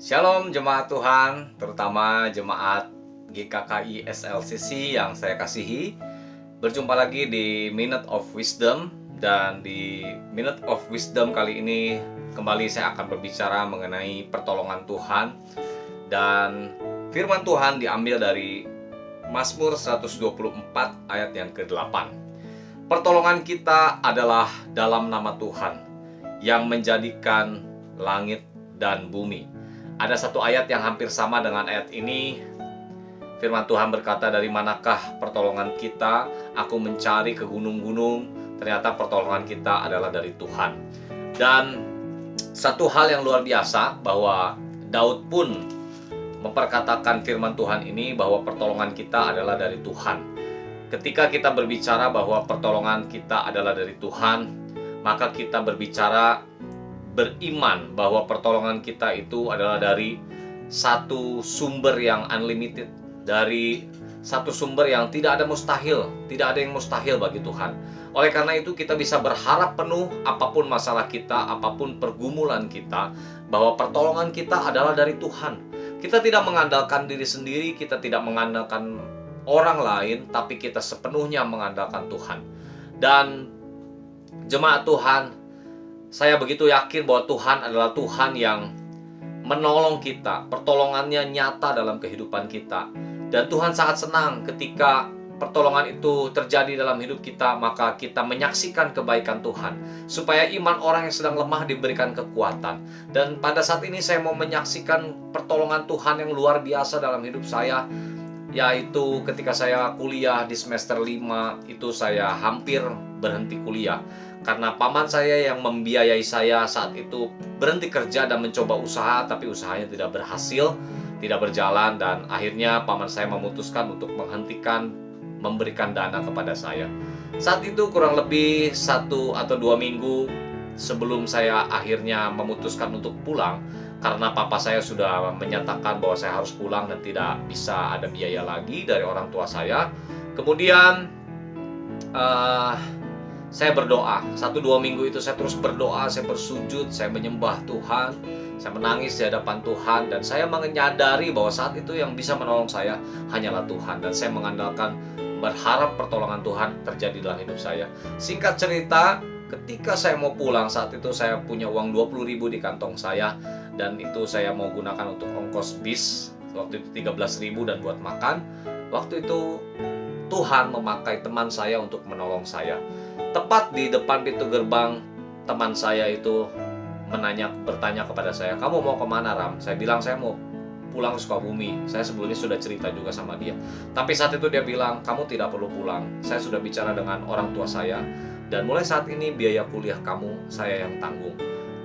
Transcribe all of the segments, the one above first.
Shalom jemaat Tuhan, terutama jemaat GKKI SLCC yang saya kasihi. Berjumpa lagi di Minute of Wisdom. Dan di Minute of Wisdom kali ini kembali saya akan berbicara mengenai pertolongan Tuhan. Dan firman Tuhan diambil dari Mazmur 124 ayat yang ke-8. Pertolongan kita adalah dalam nama Tuhan yang menjadikan langit dan bumi. Ada satu ayat yang hampir sama dengan ayat ini. Firman Tuhan berkata, dari manakah pertolongan kita? Aku mencari ke gunung-gunung. Ternyata pertolongan kita adalah dari Tuhan. Dan satu hal yang luar biasa, bahwa Daud pun memperkatakan firman Tuhan ini, bahwa pertolongan kita adalah dari Tuhan. Ketika kita berbicara bahwa pertolongan kita adalah dari Tuhan, maka kita berbicara beriman bahwa pertolongan kita itu adalah dari satu sumber yang unlimited, dari satu sumber yang tidak ada mustahil, tidak ada yang mustahil bagi Tuhan. Oleh karena itu kita bisa berharap penuh apapun masalah kita, apapun pergumulan kita, bahwa pertolongan kita adalah dari Tuhan. Kita tidak mengandalkan diri sendiri, kita tidak mengandalkan orang lain, tapi kita sepenuhnya mengandalkan Tuhan. Dan jemaat Tuhan, saya begitu yakin bahwa Tuhan adalah Tuhan yang menolong kita. Pertolongannya nyata dalam kehidupan kita. Dan Tuhan sangat senang ketika pertolongan itu terjadi dalam hidup kita, maka kita menyaksikan kebaikan Tuhan. Supaya iman orang yang sedang lemah diberikan kekuatan. Dan pada saat ini saya mau menyaksikan pertolongan Tuhan yang luar biasa dalam hidup saya. Yaitu ketika saya kuliah di semester 5, itu saya hampir berhenti kuliah. Karena paman saya yang membiayai saya saat itu berhenti kerja dan mencoba usaha, tapi usahanya tidak berhasil, tidak berjalan, dan akhirnya paman saya memutuskan untuk menghentikan memberikan dana kepada saya. Saat itu kurang lebih 1 atau 2 minggu sebelum saya akhirnya memutuskan untuk pulang, karena papa saya sudah menyatakan bahwa saya harus pulang dan tidak bisa ada biaya lagi dari orang tua saya. Kemudian saya berdoa. 1-2 minggu itu saya terus berdoa, saya bersujud, saya menyembah Tuhan, saya menangis di hadapan Tuhan, dan saya menyadari bahwa saat itu yang bisa menolong saya hanyalah Tuhan. Dan saya mengandalkan, berharap pertolongan Tuhan terjadi dalam hidup saya. Singkat cerita, ketika saya mau pulang, saat itu saya punya uang 20.000 di kantong saya, dan itu saya mau gunakan untuk ongkos bis. Waktu itu 13.000 dan buat makan. Waktu itu Tuhan memakai teman saya untuk menolong saya. Tepat di depan pintu gerbang, teman saya itu bertanya kepada saya, kamu mau kemana, Ram? Saya bilang saya mau pulang ke Sukabumi. Saya sebelumnya sudah cerita juga sama dia. Tapi saat itu dia bilang, kamu tidak perlu pulang. Saya sudah bicara dengan orang tua saya, dan mulai saat ini biaya kuliah kamu saya yang tanggung.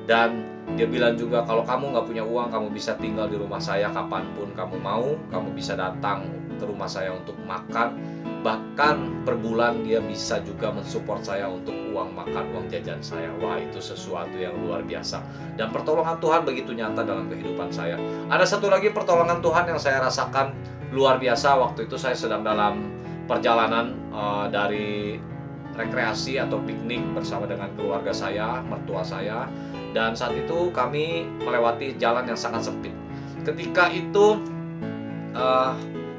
Dan dia bilang juga, kalau kamu nggak punya uang, kamu bisa tinggal di rumah saya kapanpun kamu mau. Kamu bisa datang ke rumah saya untuk makan. Bahkan per bulan dia bisa juga mensupport saya untuk uang makan, uang jajan saya. Wah, itu sesuatu yang luar biasa. Dan pertolongan Tuhan begitu nyata dalam kehidupan saya. Ada satu lagi pertolongan Tuhan yang saya rasakan luar biasa. Waktu itu saya sedang dalam perjalanan dari rekreasi atau piknik bersama dengan keluarga saya, mertua saya. Dan saat itu kami melewati jalan yang sangat sempit. Ketika itu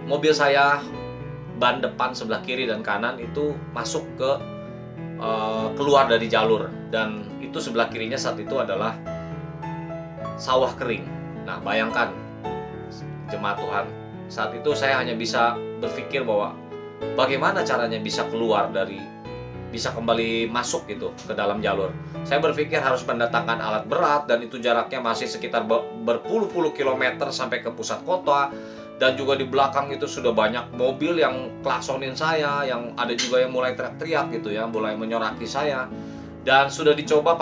mobil saya, ban depan sebelah kiri dan kanan itu masuk ke keluar dari jalur, dan itu sebelah kirinya saat itu adalah sawah kering. Nah, bayangkan jemaat Tuhan, saat itu saya hanya bisa berpikir bahwa bagaimana caranya bisa keluar dari, bisa kembali masuk gitu ke dalam jalur. Saya berpikir harus mendatangkan alat berat, dan itu jaraknya masih sekitar berpuluh-puluh kilometer sampai ke pusat kota. Dan juga di belakang itu sudah banyak mobil yang klaksonin saya, yang ada juga yang mulai teriak-teriak gitu ya, mulai menyoraki saya. Dan sudah dicoba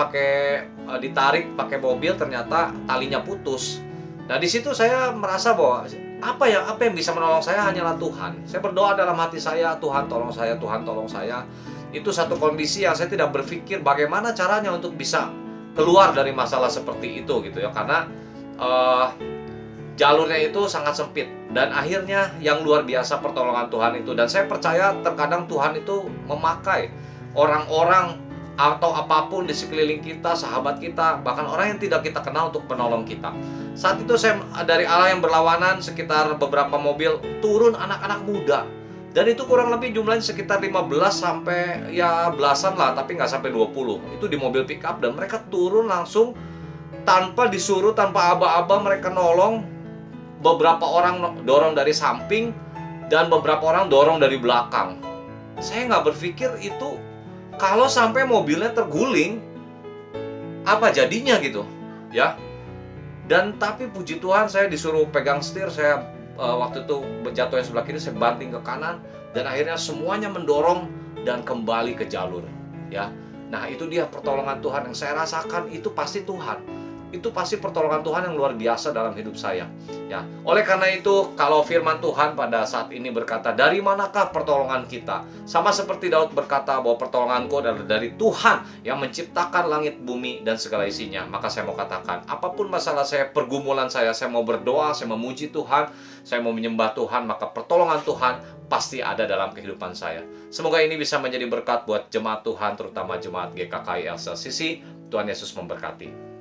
ditarik pakai mobil, ternyata talinya putus. Nah, di situ saya merasa bahwa apa yang bisa menolong saya hanyalah Tuhan. Saya berdoa dalam hati saya, Tuhan tolong saya, Tuhan tolong saya. Itu satu kondisi yang saya tidak berpikir bagaimana caranya untuk bisa keluar dari masalah seperti itu gitu ya, karena jalurnya itu sangat sempit. Dan akhirnya yang luar biasa pertolongan Tuhan itu. Dan saya percaya terkadang Tuhan itu memakai orang-orang atau apapun di sekeliling kita, sahabat kita, bahkan orang yang tidak kita kenal untuk menolong kita. Saat itu saya dari arah yang berlawanan sekitar beberapa mobil turun anak-anak muda. Dan itu kurang lebih jumlahnya sekitar 15 sampai ya belasan lah, tapi nggak sampai 20. Itu di mobil pick up dan mereka turun langsung tanpa disuruh, tanpa aba-aba mereka nolong. Beberapa orang dorong dari samping dan beberapa orang dorong dari belakang. Saya nggak berpikir itu kalau sampai mobilnya terguling, apa jadinya gitu, ya. Dan tapi puji Tuhan saya disuruh pegang setir, saya waktu itu jatuh yang sebelah kiri, saya banting ke kanan dan akhirnya semuanya mendorong dan kembali ke jalur, ya. Nah, itu dia pertolongan Tuhan yang saya rasakan, itu pasti Tuhan. Itu pasti pertolongan Tuhan yang luar biasa dalam hidup saya, ya. Oleh karena itu, kalau firman Tuhan pada saat ini berkata, dari manakah pertolongan kita? Sama seperti Daud berkata bahwa pertolonganku adalah dari Tuhan yang menciptakan langit, bumi, dan segala isinya. Maka saya mau katakan, apapun masalah saya, pergumulan saya mau berdoa, saya memuji Tuhan, saya mau menyembah Tuhan, maka pertolongan Tuhan pasti ada dalam kehidupan saya. Semoga ini bisa menjadi berkat buat jemaat Tuhan, terutama jemaat GKKI LCCC. Tuhan Yesus memberkati.